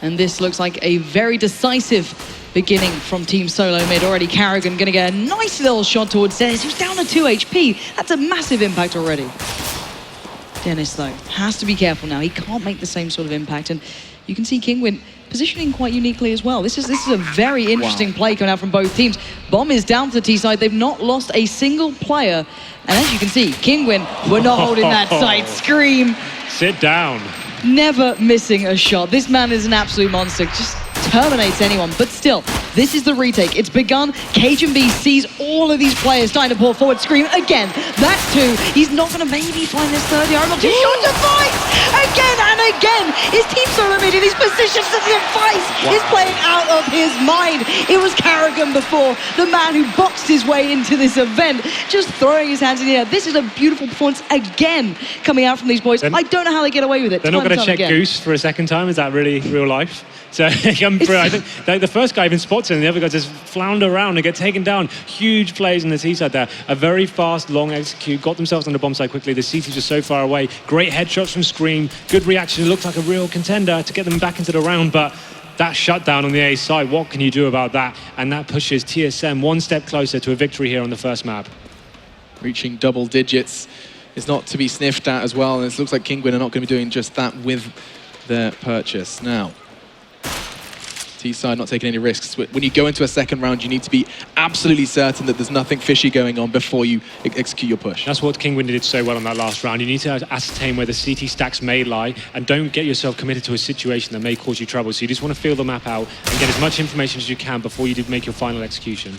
And this looks like a very decisive beginning from Team Solo Mid. Already Carrigan going to get a nice little shot towards Dennis, who's down to 2 HP. That's a massive impact already. Dennis, though, has to be careful now. He can't make the same sort of impact. And you can see Kinguin positioning quite uniquely as well. This is a very interesting play coming out from both teams. Bomb is down to the T side. They've not lost a single player. And as you can see, Kinguin were not holding that side. Scream Sit down. Never missing a shot. This man is an absolute monster. Just terminates anyone. But still, this is the retake. It's begun. Cajun B sees all of these players starting to pull forward. Scream again. That's two. He's not going to maybe find this third yard. I'm not too sure. Device again and again. His team so limited. His positions to Device is playing out of his mind. It was Carrigan before, the man who boxed his way into this event, just throwing his hands in the air. This is a beautiful performance again coming out from these boys. I don't know how they get away with it. They're not going to check Goose for a second time. Is that really real life? So come through. I think like, the first guy even spots it, and the other guy just flounder around and get taken down. Huge plays on the T side there. A very fast, long execute. Got themselves on the bomb side quickly. The CT just so far away. Great headshots from Scream. Good reaction. It looked like a real contender to get them back into the round, but that shutdown on the A side, what can you do about that? And that pushes TSM one step closer to a victory here on the first map. Reaching double digits is not to be sniffed at as well, and it looks like Kinguin are not going to be doing just that with their purchase. Now, T-side not taking any risks. When you go into a second round, you need to be absolutely certain that there's nothing fishy going on before you execute your push. That's what Kinguin did so well on that last round. You need to ascertain where the CT stacks may lie and don't get yourself committed to a situation that may cause you trouble. So you just want to feel the map out and get as much information as you can before you make your final execution.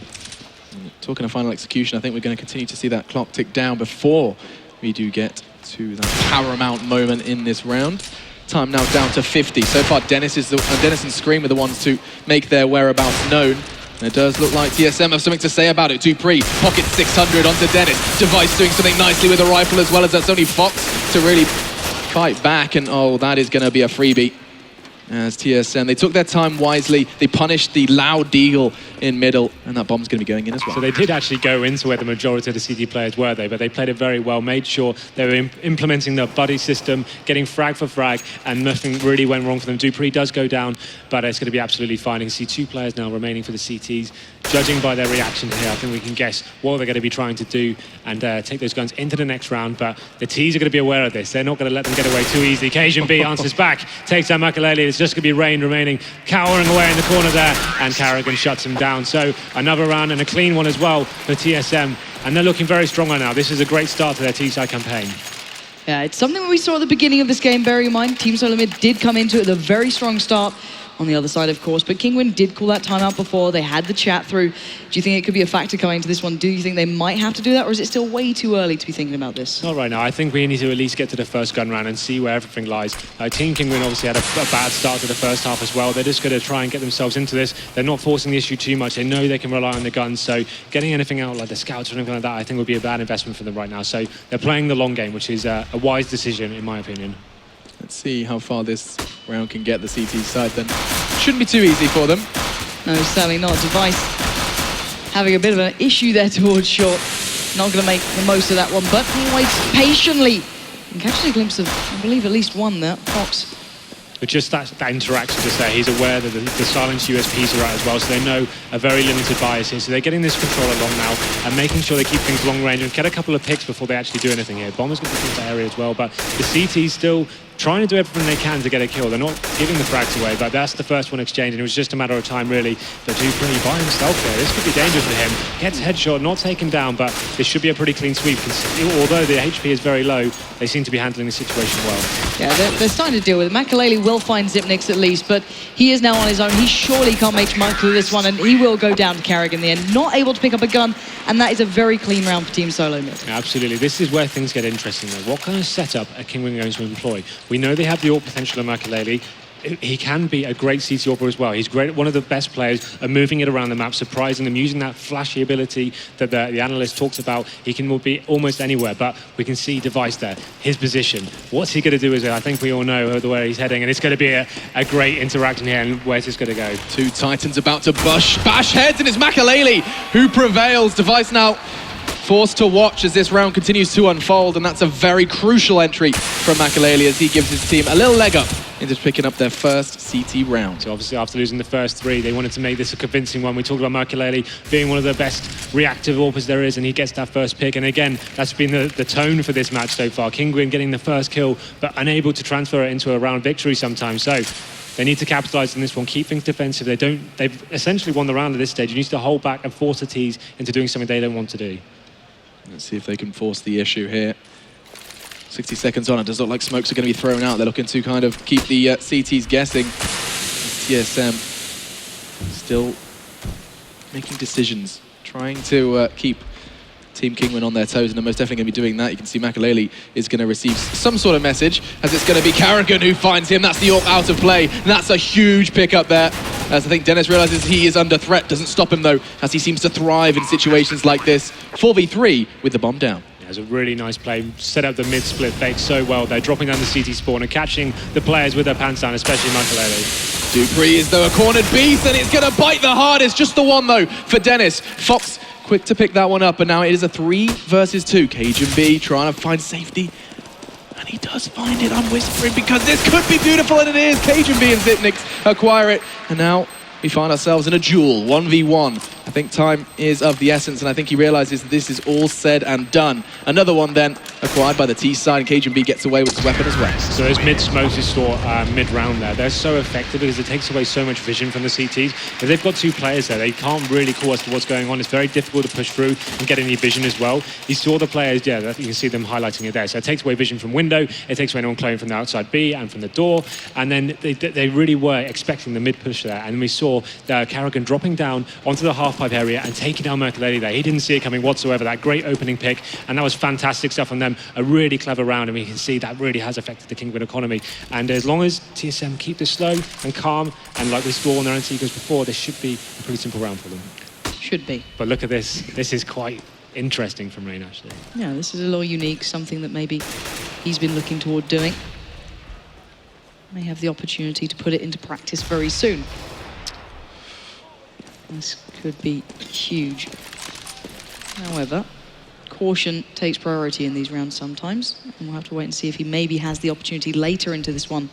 Talking of final execution, I think we're going to continue to see that clock tick down before we do get to that paramount moment in this round. Time now down to 50. So far, Dennis and Scream are the ones to make their whereabouts known. And it does look like TSM have something to say about it. Dupree, pocket 600 onto Dennis. Device doing something nicely with a rifle as well, as that's only Fox to really fight back. And oh, that is going to be a freebie. As TSM, they took their time wisely. They punished the loud deagle in middle, and that bomb's going to be going in as well. So they did actually go into where the majority of the CT players were, but they played it very well, made sure they were implementing the buddy system, getting frag for frag, and nothing really went wrong for them. Dupree does go down, but it's going to be absolutely fine. You can see two players now remaining for the CTs. Judging by their reaction here, I think we can guess what they're going to be trying to do and take those guns into the next round, but the T's are going to be aware of this. They're not going to let them get away too easily. Cajun B answers back, takes out Makalele. It's just going to be Rain remaining, cowering away in the corner there, and Carrigan shuts him down. So another round and a clean one as well for TSM, and they're looking very strong right now. This is a great start to their T-side campaign. Yeah, it's something we saw at the beginning of this game, bearing in mind, Team Solomid did come into it with a very strong start on the other side, of course, but Kinguin did call that timeout before. They had the chat through. Do you think it could be a factor coming into this one? Do you think they might have to do that, or is it still way too early to be thinking about this? Not right now. I think we need to at least get to the first gun round and see where everything lies. Team Kinguin obviously had a bad start to the first half as well. They're just going to try and get themselves into this. They're not forcing the issue too much. They know they can rely on the guns, so getting anything out like the scouts or anything like that I think would be a bad investment for them right now. So they're playing the long game, which is a wise decision in my opinion. Let's see how far this round can get the CT side then. Shouldn't be too easy for them. No, certainly not. Device having a bit of an issue there towards short. Not going to make the most of that one, but he waits patiently and catches a glimpse of, I believe, at least one there. Fox. But just that interaction just there, he's aware that the silenced USPs are out as well, so they know a very limited bias here. So they're getting this control along now and making sure they keep things long range and get a couple of picks before they actually do anything here. Bomber's going to be in the area as well, but the CT's still trying to do everything they can to get a kill. They're not giving the frags away, but that's the first one exchanged, and it was just a matter of time, really. But Dupree by himself there. This could be dangerous for him. Gets headshot, not taken down, but this should be a pretty clean sweep. Although the HP is very low, they seem to be handling the situation well. Yeah, they're starting to deal with it. Makalele will find Zipnix at least, but he is now on his own. He surely can't make much through this one, and he will go down to Carrigan in the end. Not able to pick up a gun, and that is a very clean round for Team Solomid. Absolutely. This is where things get interesting, though. What kind of setup are Kinguin going to employ? We know they have the AWP potential of Makalele. He can be a great CT AWPer as well. He's great, one of the best players at moving it around the map, surprising them, using that flashy ability that the analyst talks about. He can be almost anywhere, but we can see Device there, his position. What's he going to do? I think we all know where he's heading, and it's going to be a great interaction here, and where's this going to go? Two Titans about to bash heads, and it's Makalele who prevails. Device now forced to watch as this round continues to unfold, and that's a very crucial entry from Makalele as he gives his team a little leg up into picking up their first CT round. So obviously after losing the first three, they wanted to make this a convincing one. We talked about Makalele being one of the best reactive AWPers there is, and he gets that first pick. And again, that's been the tone for this match so far. Kinguin getting the first kill, but unable to transfer it into a round victory sometimes. So they need to capitalize on this one, keep things defensive. They've essentially won the round at this stage. You need to hold back and force the T's into doing something they don't want to do. Let's see if they can force the issue here. 60 seconds on, it does look like smokes are going to be thrown out. They're looking to kind of keep the CTs guessing. TSM still making decisions, trying to keep Team Kinguin on their toes, and they're most definitely going to be doing that. You can see Makalele is going to receive some sort of message, as it's going to be Carrigan who finds him. That's the Orc out of play, and that's a huge pickup there. As I think Dennis realizes he is under threat, doesn't stop him though, as he seems to thrive in situations like this. 4v3 with the bomb down. It was a really nice play, set up the mid-split fake so well. They're dropping down the CT spawn and catching the players with their pants down, especially Makalele. Dupree is though a cornered beast, and it's going to bite the hardest. Just the one though for Dennis. Fox quick to pick that one up, and now it is a 3 versus 2. Cajun B trying to find safety, and he does find it. I'm whispering because this could be beautiful, and it is. Cajun B and Zipnix acquire it, and now we find ourselves in a duel, 1v1. I think time is of the essence, and I think he realizes this is all said and done. Another one then acquired by the T side, and Cajun B gets away with his weapon as well. So those mid-smokes you saw mid-round there, they're so effective because it takes away so much vision from the CTs. If they've got 2 players there, they can't really call us to what's going on. It's very difficult to push through and get any vision as well. You saw the players, yeah, you can see them highlighting it there. So it takes away vision from window, it takes away anyone clone from the outside B and from the door, and then they really were expecting the mid-push there, and we saw Carrigan dropping down onto the half-pipe area and taking down Makalele there. He didn't see it coming whatsoever. That great opening pick, and that was fantastic stuff from them. A really clever round, and we can see that really has affected the Kinguin economy. And as long as TSM keep this slow and calm, and like we saw on their own sequence before, this should be a pretty simple round for them. Should be. But look at this. This is quite interesting from Rain, actually. Yeah, this is a little unique, something that maybe he's been looking toward doing. May have the opportunity to put it into practice very soon. This could be huge. However, caution takes priority in these rounds sometimes, and we'll have to wait and see if he maybe has the opportunity later into this one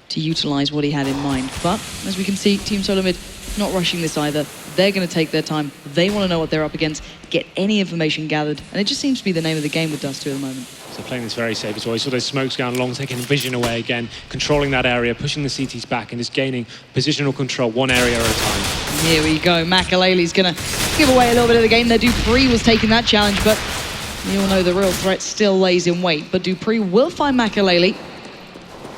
to utilize what he had in mind. But as we can see, Team Solomid not rushing this either. They're going to take their time. They want to know what they're up against, get any information gathered, and it just seems to be the name of the game with Dust2 at the moment. So playing this very safe as well. You saw those smokes going along, taking vision away again, controlling that area, pushing the CTs back, and just gaining positional control one area at a time. Here we go. Makalele's going to give away a little bit of the game there. Dupree was taking that challenge, but you all know the real threat still lays in wait. But Dupree will find Makalele.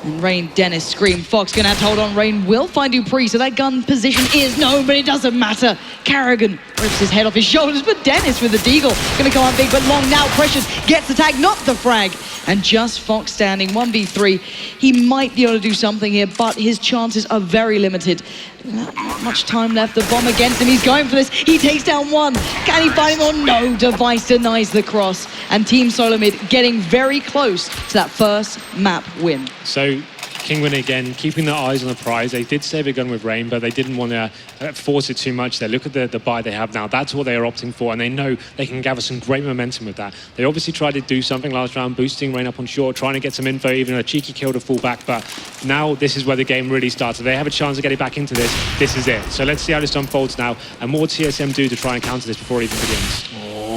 And Rain, Dennis, Scream, Fox gonna have to hold on. Rain will find Dupree, so that gun position is known, but it doesn't matter. Carrigan rips his head off his shoulders, but Dennis with the deagle gonna come out big, but long now. Precious gets the tag, not the frag. And just Fox standing 1v3. He might be able to do something here, but his chances are very limited. Not much time left. The bomb against him. He's going for this. He takes down one. Can he find him? Oh no, Device denies the cross. And Team Solomid getting very close to that first map win. So Kinguin again, keeping their eyes on the prize. They did save a gun with Rain, but they didn't want to force it too much. They look at the buy they have now. That's what they are opting for, and they know they can gather some great momentum with that. They obviously tried to do something last round, boosting Rain up on short, trying to get some info, even a cheeky kill to fall back, but now this is where the game really starts. If they have a chance of getting back into this, this is it. So let's see how this unfolds now, and what TSM do to try and counter this before it even begins.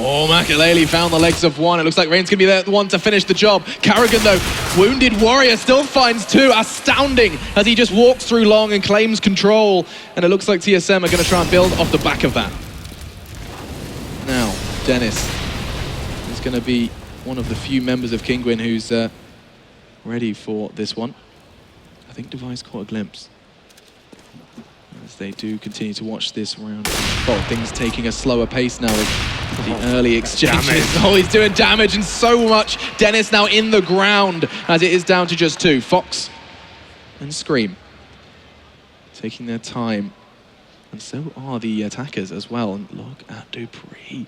Oh, Makalele found the legs of one. It looks like Rain's going to be the one to finish the job. Carrigan, though, wounded warrior, still finds 2. Astounding as he just walks through long and claims control. And it looks like TSM are going to try and build off the back of that. Now, Dennis is going to be one of the few members of Kinguin who's ready for this one. I think Device caught a glimpse. As they do continue to watch this round. Oh, things taking a slower pace now with the early exchanges. Oh, he's doing damage and so much. Dennis now in the ground as it is down to just 2. Fox and Scream taking their time. And so are the attackers as well. And look at Dupree.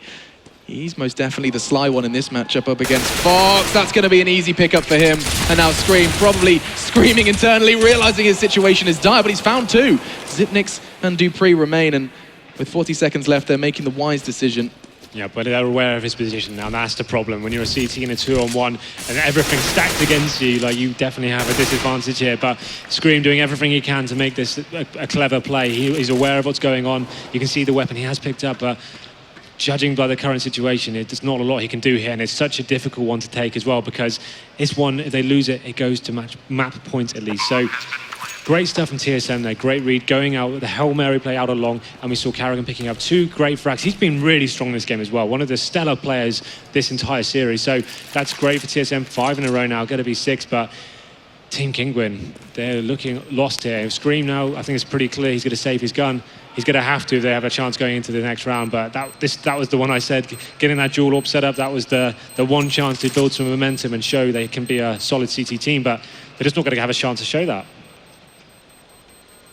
He's most definitely the sly one in this matchup up against Fox. That's going to be an easy pickup for him. And now Scream probably screaming internally, realizing his situation is dire, but he's found 2. Zipnix and Dupree remain, and with 40 seconds left, they're making the wise decision. Yeah, but they're aware of his position now. That's the problem. When you're a CT in a 2-on-1 and everything's stacked against you, like, you definitely have a disadvantage here. But Scream doing everything he can to make this a clever play. He's aware of what's going on. You can see the weapon he has picked up, but judging by the current situation, there's not a lot he can do here, and it's such a difficult one to take as well, because it's one, if they lose it, it goes to map point at least. So Great stuff from TSM there, great read, going out with the Hail Mary play out along, and we saw Carrigan picking up 2 great frags. He's been really strong this game as well, one of the stellar players this entire series, so that's great for TSM, 5 in a row now, going to be 6, but Team Kinguin, they're looking lost here. Scream now, I think it's pretty clear he's going to save his gun. He's going to have to if they have a chance going into the next round, but that was the one I said, getting that dual AWP set up, that was the one chance to build some momentum and show they can be a solid CT team, but they're just not going to have a chance to show that.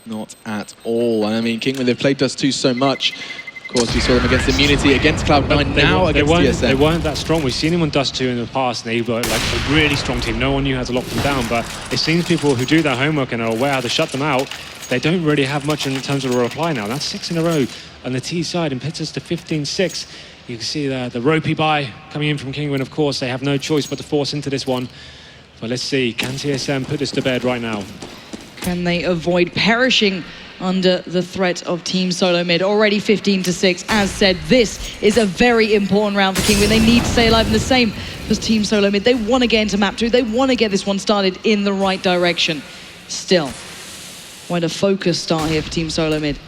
Not at all. And I mean, Kinguin, they've played Dust2 so much. Of course, we saw them against Immunity, against Cloud9, now against TSM. They weren't that strong. We've seen them on Dust2 in the past, and they were like a really strong team. No one knew how to lock them down, but it seems people who do their homework and are aware how to shut them out, they don't really have much in terms of a reply now. That's 6 in a row on the T side and puts us to 15-6. You can see the ropey buy coming in from Kinguin, of course. They have no choice but to force into this one. But let's see, can TSM put this to bed right now? Can they avoid perishing under the threat of Team Solo Mid? Already 15-6. As said, this is a very important round for Kinguin. They need to stay alive, and the same as Team Solo Mid. They want to get into map 2. They want to get this one started in the right direction. Still, quite a focused start here for Team Solo Mid.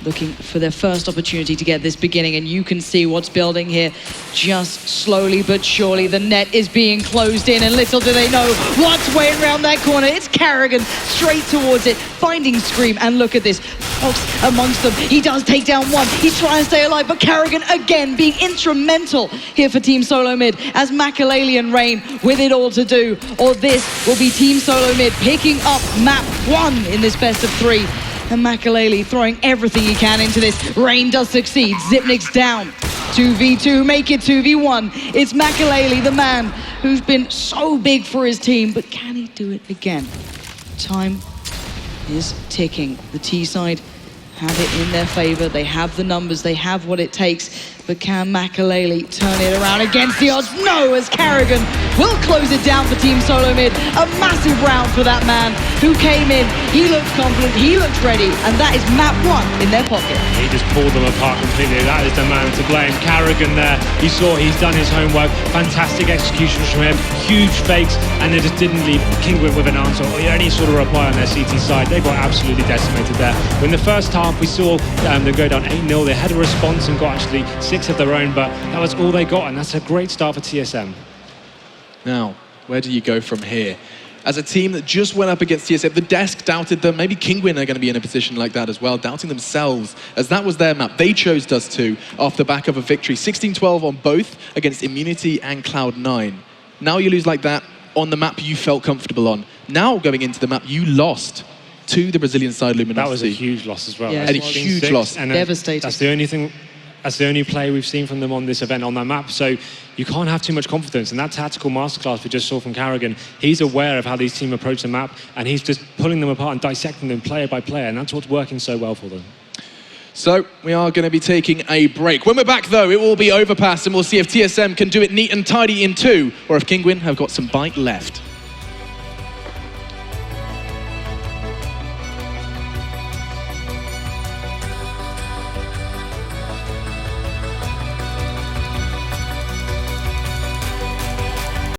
Looking for their first opportunity to get this beginning, and you can see what's building here. Just slowly but surely, the net is being closed in, and little do they know what's waiting around that corner. It's Carrigan straight towards it, finding Scream, and look at this. Fox amongst them. He does take down one. He's trying to stay alive, but Carrigan again being instrumental here for Team Solo Mid as Makalele and Rain with it all to do. Or this will be Team Solo Mid picking up map 1 in this best of 3. And Makalele throwing everything he can into this. Rain does succeed. Zipnik's down. 2v2, make it 2v1. It's Makalele, the man who's been so big for his team, but can he do it again? Time is ticking. The T side have it in their favor. They have the numbers, they have what it takes. But can Makalele turn it around against the odds? No, as Carrigan will close it down for Team Solo Mid. A massive round for that man who came in. He looks confident, he looks ready, and that is map 1 in their pocket. He just pulled them apart completely. That is the man to blame. Carrigan there, you saw he's done his homework. Fantastic executions from him, huge fakes, and they just didn't leave Kinguin with an answer or any sort of reply on their CT side. They got absolutely decimated there. In the first half, we saw them go down 8-0. They had a response and got actually 6 of their own, but that was all they got, and that's a great start for TSM. Now, where do you go from here? As a team that just went up against TSM, the desk doubted them. Maybe Kinguin are going to be in a position like that as well, doubting themselves, as that was their map. They chose Dust2 off the back of a victory. 16-12 on both against Immunity and Cloud9. Now you lose like that on the map you felt comfortable on. Now going into the map you lost to the Brazilian side, Luminosity. That was a huge loss as well. Yeah, and a huge loss. And devastating. That's the only thing. That's the only play we've seen from them on this event on that map. So you can't have too much confidence. And that tactical masterclass we just saw from Carrigan, he's aware of how these teams approach the map, and he's just pulling them apart and dissecting them player by player. And that's what's working so well for them. So we are going to be taking a break. When we're back, though, it will be Overpass, and we'll see if TSM can do it neat and tidy in 2, or if Kinguin have got some bite left.